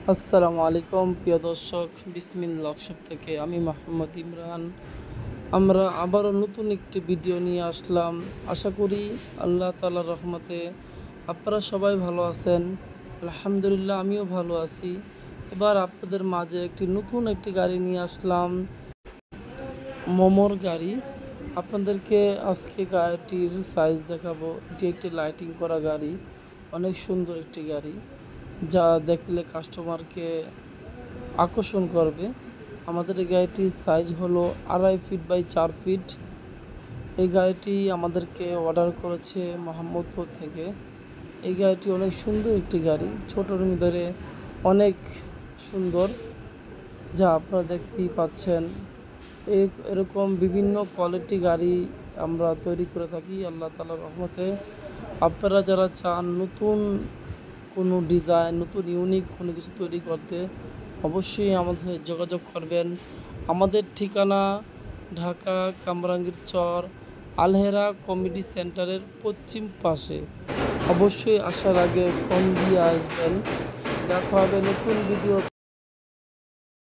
আসসালামু আলাইকুম প্রিয় দর্শক, বিসমিল্লাহ ওয়ার্কশপ থেকে আমি মোহাম্মদ ইমরান। আমরা আবারও নতুন একটি ভিডিও নিয়ে আসলাম। আশা করি আল্লাহ তাআলার রহমতে আপনারা সবাই ভালো আছেন। আলহামদুলিল্লাহ, আমিও ভালো আছি। এবার আপনাদের মাঝে নতুন একটি গাড়ি নিয়ে আসলাম, মোমোর গাড়ি। আপনাদেরকে আজকে গাড়িটির সাইজ দেখাবো। এটি একটি লাইটিং করা গাড়ি, অনেক সুন্দর একটি গাড়ি, যা দেখলে কাস্টমারকে আকর্ষণ করবে। আমাদের এই গাড়িটির সাইজ হলো 2.5 ফিট বাই 4 ফিট। এই গাড়িটি আমাদেরকে অর্ডার করেছে মোহাম্মদপুর থেকে। এই গাড়িটি অনেক সুন্দর একটি গাড়ি, ছোটোর ভিতরে অনেক সুন্দর, যা আপনারা দেখতেই পাচ্ছেন। এরকম বিভিন্ন কোয়ালিটি গাড়ি আমরা তৈরি করে থাকি আল্লাহ তাআলার রহমতে। আপনারা যারা চান নতুন কোনো ডিজাইন, নতুন ইউনিক কোনো কিছু তৈরি করতে, অবশ্যই আমাদের সাথে যোগাযোগ করবেন। আমাদের ঠিকানা ঢাকা কামরাঙ্গীর চর, আলহেরা কমিউনিটি সেন্টারের পশ্চিম পাশে। অবশ্যই আসার আগে ফোন দিয়ে আসবেন। দেখা হবে নতুন ভিডিও।